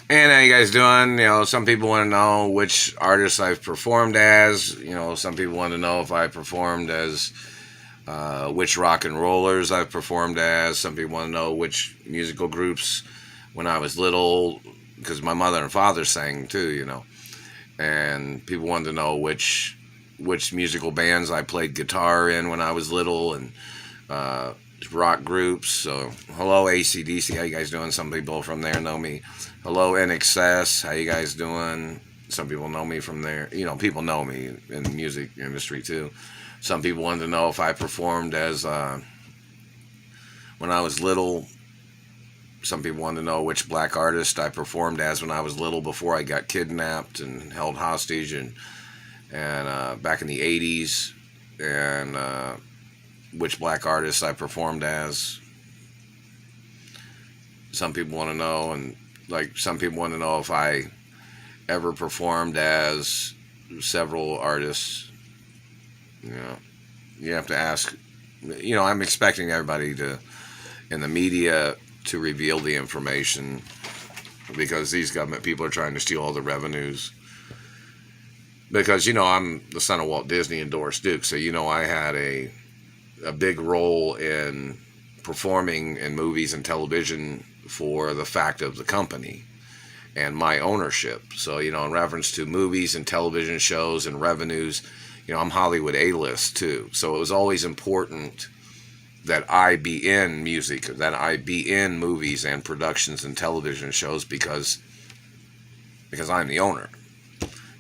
And how you guys doing? Some people want to know which artists I've performed as. Some people want to know if I performed as which rock and rollers I've performed as. Some people want to know which musical groups when I was little, because my mother and father sang too. And people wanted to know which musical bands I played guitar in when I was little, and uh, rock groups. So, hello ACDC, how you guys doing? Some people from there know me. Hello NXS, how you guys doing? Some people know me from there. People know me in the music industry too. Some people wanted to know if I performed as when I was little. Some people wanted to know which black artist I performed as when I was little before I got kidnapped and held hostage, and back in the 80s, and which black artists I performed as. Some people want to know, and some people want to know if I ever performed as several artists. You have to ask. I'm expecting everybody in the media to reveal the information, because these government people are trying to steal all the revenues. Because I'm the son of Walt Disney and Doris Duke, so I had a big role in performing in movies and television for the fact of the company and my ownership. So in reference to movies and television shows and revenues, I'm Hollywood A-list too. So it was always important that I be in music, that I be in movies and productions and television shows, because I'm the owner.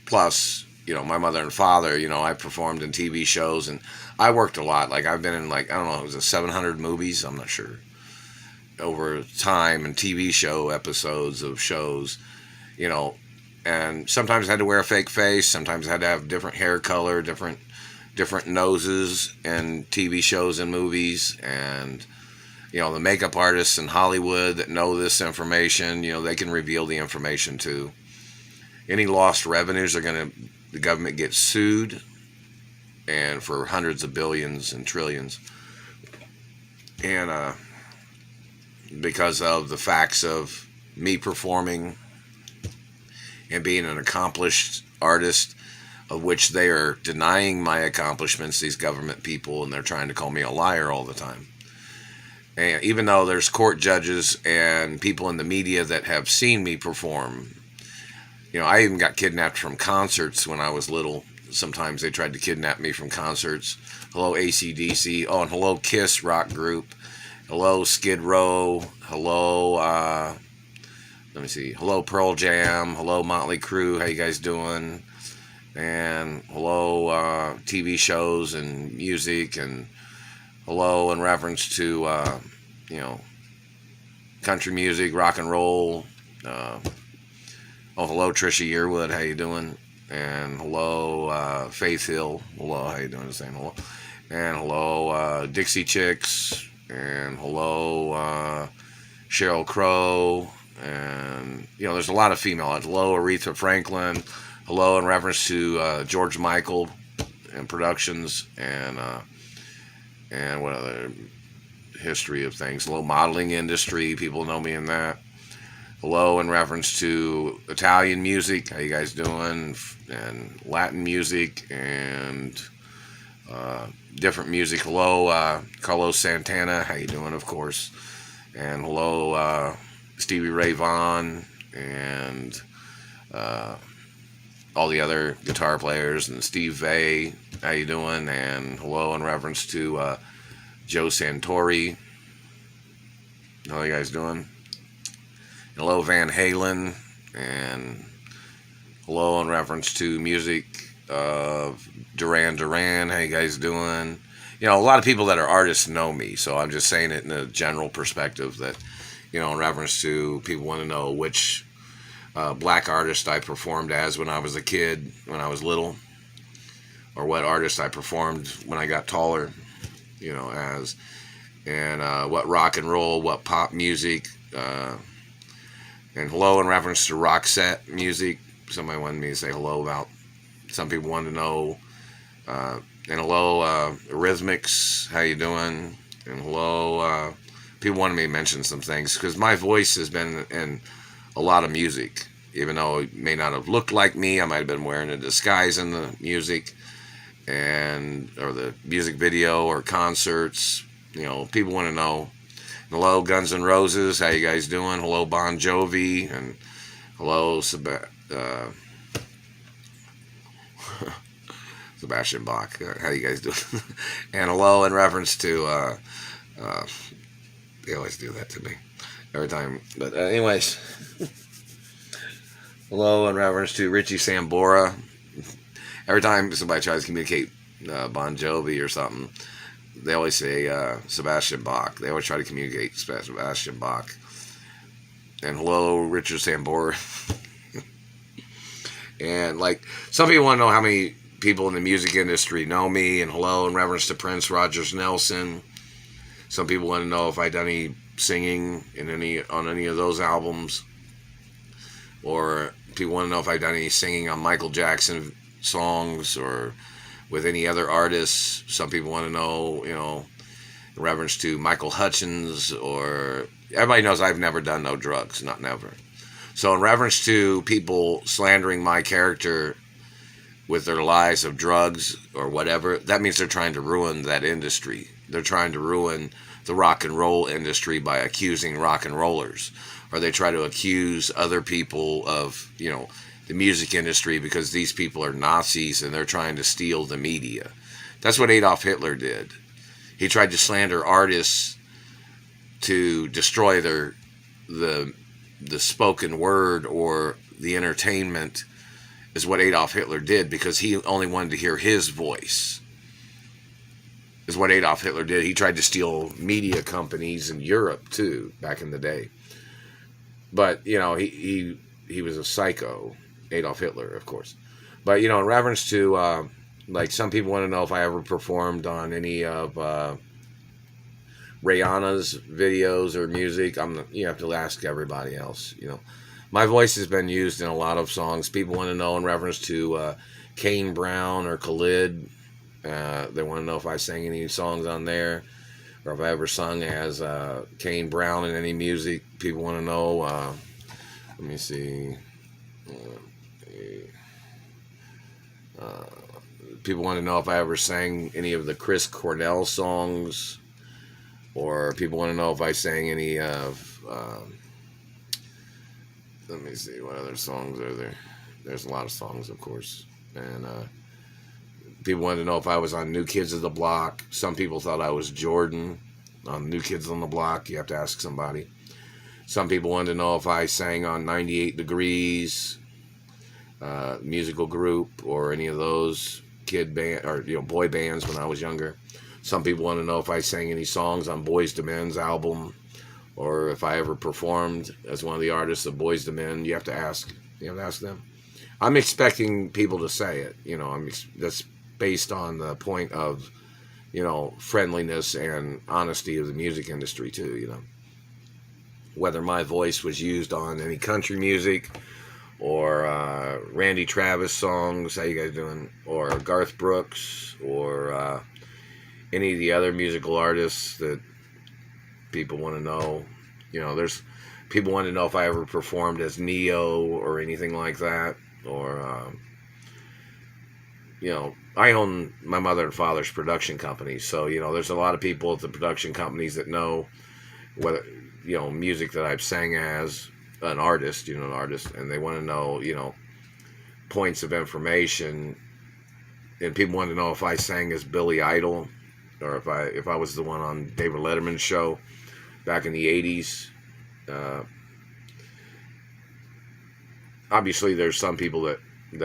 Plus, my mother and father, I performed in TV shows, and I worked a lot. I've been in I don't know, it was 700 movies, I'm not sure, over time, and TV show episodes of shows, and sometimes I had to wear a fake face, sometimes I had to have different hair color, different noses in TV shows and movies. And the makeup artists in Hollywood that know this information, they can reveal the information too. Any lost revenues are the government gets sued, and for hundreds of billions and trillions, and because of the facts of me performing and being an accomplished artist, of which they are denying my accomplishments, these government people, and they're trying to call me a liar all the time. And even though there's court judges and people in the media that have seen me perform, I even got kidnapped from concerts when I was little. Sometimes they tried to kidnap me from concerts. Hello ACDC, oh, and hello Kiss rock group, hello Skid Row, hello, let me see, hello Pearl Jam, hello Motley Crue, how you guys doing? And hello TV shows and music, and hello in reference to country music, rock and roll. Hello Trisha Yearwood, how you doing? And hello Faith Hill, hello, how you doing? Saying hello. And hello Dixie Chicks, and hello Sheryl Crow, and there's a lot of female. Hello Aretha Franklin. Hello in reference to George Michael and productions, and what other history of things. Hello modeling industry, people know me in that. Hello in reference to Italian music, how you guys doing? And Latin music, and different music. Hello Carlos Santana, how you doing? Of course. And hello Stevie Ray Vaughan, and all the other guitar players, and Steve Vai, how you doing? And hello in reference to Joe Santori, how you guys doing? Hello Van Halen, and hello in reference to music of Duran Duran, how you guys doing? A lot of people that are artists know me, so I'm just saying it in a general perspective that, in reference to people want to know which black artist I performed as when I was a kid, when I was little, or what artist I performed when I got taller, as, and what rock and roll, what pop music, and hello in reference to rock set music. Somebody wanted me to say hello about. Some people wanted to know, and hello Rhythmics, how you doing? And hello, people wanted me to mention some things, because my voice has been in a lot of music. Even though it may not have looked like me, I might have been wearing a disguise in the music and or the music video or concerts. People want to know. Hello, Guns N' Roses. How you guys doing? Hello, Bon Jovi, and hello, Sebastian Bach. How you guys doing? And hello in reference to. They always do that to me every time. But anyways, hello in reference to Richie Sambora. Every time somebody tries to communicate Bon Jovi or something, they always say Sebastian Bach. They always try to communicate Sebastian Bach. And hello, Richard Sambora. And like, some people want to know how many people in the music industry know me. And hello in reference to Prince Rogers Nelson. Some people want to know if I've done any singing on any of those albums. Or people want to know if I've done any singing on Michael Jackson songs or with any other artists. Some people want to know, in reference to Michael Hutchins, or everybody knows I've never done no drugs, not never. So in reference to people slandering my character with their lies of drugs or whatever, that means they're trying to ruin that industry. They're trying to ruin the rock and roll industry by accusing rock and rollers, or they try to accuse other people of, the music industry because these people are Nazis and they're trying to steal the media. That's what Adolf Hitler did. He tried to slander artists to destroy the spoken word or the entertainment, is what Adolf Hitler did, because he only wanted to hear his voice. Is what Adolf Hitler did. He tried to steal media companies in Europe too back in the day. But he was a psycho. Adolf Hitler, of course. But, in reference to, like, some people want to know if I ever performed on any of Rihanna's videos or music. You have to ask everybody else, My voice has been used in a lot of songs. People want to know in reference to Kane Brown or Khalid. They want to know if I sang any songs on there, or if I ever sung as Kane Brown in any music. People want to know, let me see... people want to know if I ever sang any of the Chris Cornell songs, or people want to know if I sang any of, let me see, what other songs are there? There's a lot of songs, of course. And people want to know if I was on New Kids of the Block. Some people thought I was Jordan on New Kids on the Block. You have to ask somebody. Some people wanted to know if I sang on 98 Degrees, musical group, or any of those kid band or boy bands when I was younger. Some people want to know if I sang any songs on Boyz II Men's album, or if I ever performed as one of the artists of Boyz II Men. You have to ask them. I'm expecting people to say it. That's based on the point of friendliness and honesty of the music industry too. Whether my voice was used on any country music, or Randy Travis songs, how you guys doing, or Garth Brooks, or any of the other musical artists that people want to know. There's people want to know if I ever performed as Neo or anything like that, or I own my mother and father's production company, so there's a lot of people at the production companies that know whether music that I've sang as an artist, and they want to know, points of information. And people want to know if I sang as Billy Idol, or if I was the one on David Letterman's show back in the 80s. Obviously, there's some people that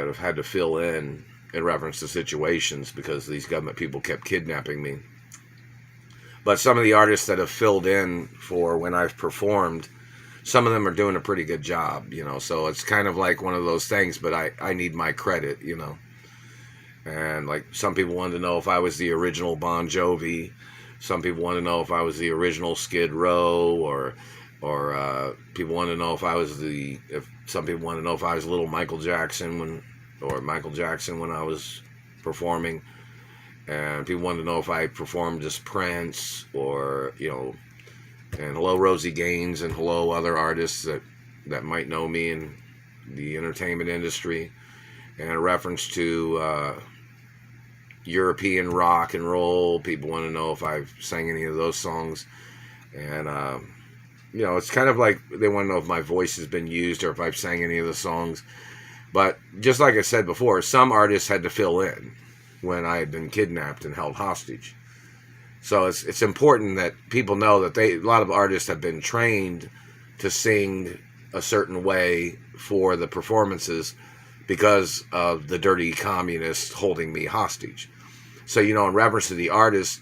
have had to fill in reference to situations because these government people kept kidnapping me. But some of the artists that have filled in for when I've performed, some of them are doing a pretty good job, so it's kind of like one of those things, but I need my credit, and like some people wanted to know if I was the original Bon Jovi. Some people want to know if I was the original Skid Row, or people want to know some people want to know if I was little Michael Jackson when I was performing. And people wanted to know if I performed as Prince, or, and hello Rosie Gaines, and hello other artists that that might know me in the entertainment industry, and a reference to European rock and roll. People want to know if I've sang any of those songs. And, it's kind of like they want to know if my voice has been used or if I've sang any of the songs. But just like I said before, some artists had to fill in when I had been kidnapped and held hostage. So it's important that people know that a lot of artists have been trained to sing a certain way for the performances because of the dirty communists holding me hostage. So, in reference to the artists,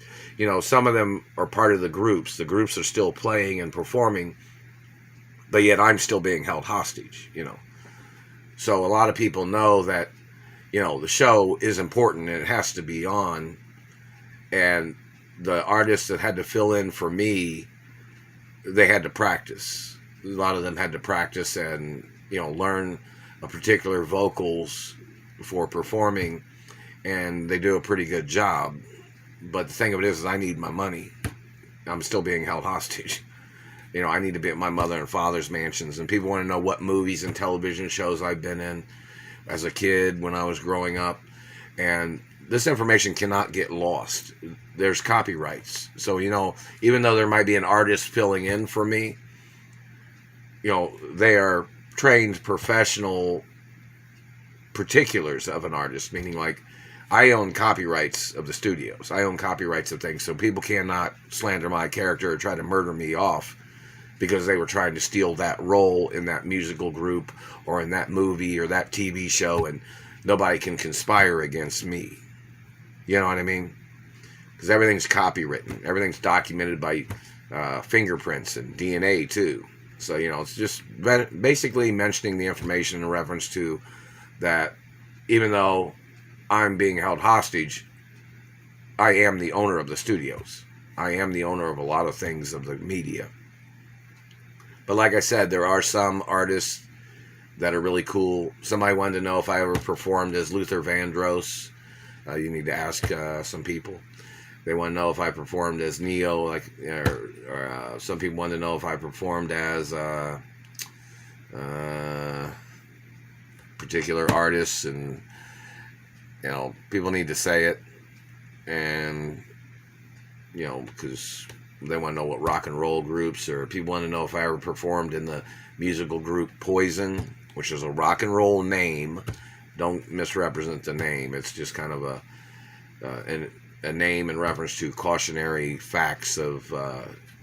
some of them are part of the groups. The groups are still playing and performing, but yet I'm still being held hostage, So a lot of people know that, the show is important and it has to be on. And the artists that had to fill in for me, they had to practice. A lot of them had to practice and, learn a particular vocals before performing, and they do a pretty good job. But the thing of it is I need my money. I'm still being held hostage. I need to be at my mother and father's mansions, and people want to know what movies and television shows I've been in as a kid when I was growing up. And this information cannot get lost. There's copyrights. So, even though there might be an artist filling in for me, they are trained professional particulars of an artist, meaning like I own copyrights of the studios. I own copyrights of things, so people cannot slander my character or try to murder me off because they were trying to steal that role in that musical group or in that movie or that TV show, and nobody can conspire against me. You know what I mean? Because everything's copywritten. Everything's documented by fingerprints and DNA too. So, it's just basically mentioning the information in reference to that even though I'm being held hostage, I am the owner of the studios. I am the owner of a lot of things of the media. But like I said, there are some artists that are really cool. Somebody wanted to know if I ever performed as Luther Vandross. You need to ask some people. They want to know if I performed as Neo, or some people want to know if I performed as particular artists, and people need to say it, and because they want to know what rock and roll groups, or people want to know if I ever performed in the musical group Poison, which is a rock and roll name. Don't misrepresent the name. It's just kind of a name in reference to cautionary facts of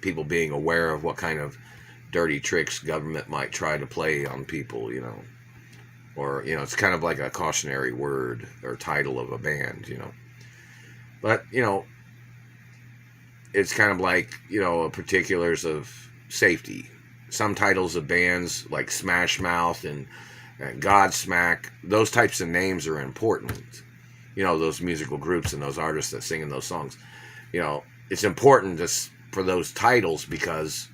people being aware of what kind of dirty tricks government might try to play on people, or it's kind of like a cautionary word or title of a band, but it's kind of like particulars of safety. Some titles of bands like Smash Mouth and Godsmack, those types of names are important. Those musical groups and those artists that sing in those songs. It's important for those titles because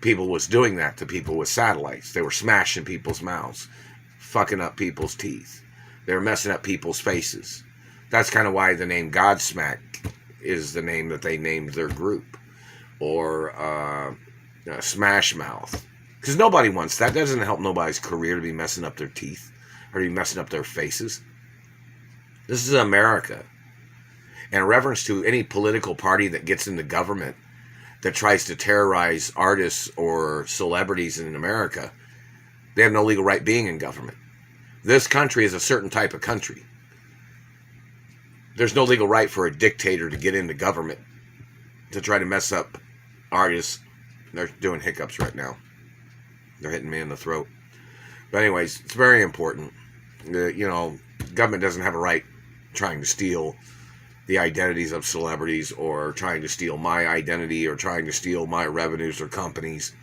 people was doing that to people with satellites. They were smashing people's mouths, fucking up people's teeth. They were messing up people's faces. That's kind of why the name Godsmack is the name that they named their group. Or Smash Mouth. Because nobody wants that. That doesn't help nobody's career to be messing up their teeth or to be messing up their faces. This is America. And in reference to any political party that gets into government that tries to terrorize artists or celebrities in America, they have no legal right being in government. This country is a certain type of country. There's no legal right for a dictator to get into government to try to mess up artists. They're doing hiccups right now. They're hitting me in the throat. But anyways, it's very important. Government doesn't have a right trying to steal the identities of celebrities or trying to steal my identity or trying to steal my revenues or companies.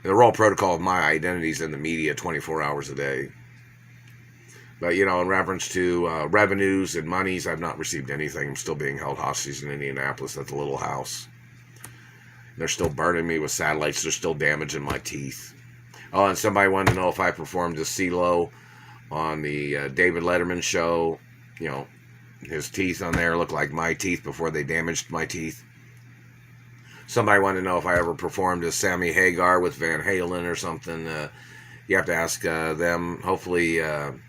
And the role protocol of my identities in the media 24 hours a day. But, in reference to revenues and monies, I've not received anything. I'm still being held hostage in Indianapolis at the little house. They're still burning me with satellites. They're still damaging my teeth. Oh, and somebody wanted to know if I performed as CeeLo on the David Letterman show. His teeth on there look like my teeth before they damaged my teeth. Somebody wanted to know if I ever performed as Sammy Hagar with Van Halen or something. You have to ask them. Hopefully Van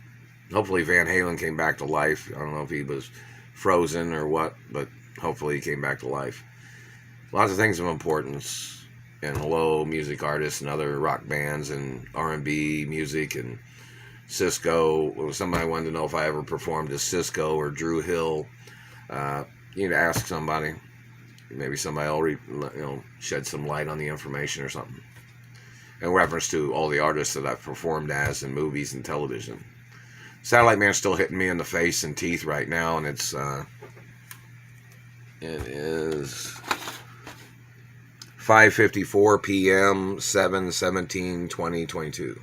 Halen came back to life. I don't know if he was frozen or what, but hopefully he came back to life. Lots of things of importance. And hello, music artists and other rock bands and R&B music and Cisco. Somebody wanted to know if I ever performed as Cisco or Drew Hill. You need to ask somebody. Maybe somebody will shed some light on the information or something. In reference to all the artists that I've performed as in movies and television. Satellite Man's still hitting me in the face and teeth right now, and it is 5:54 p.m. 7/17/2022.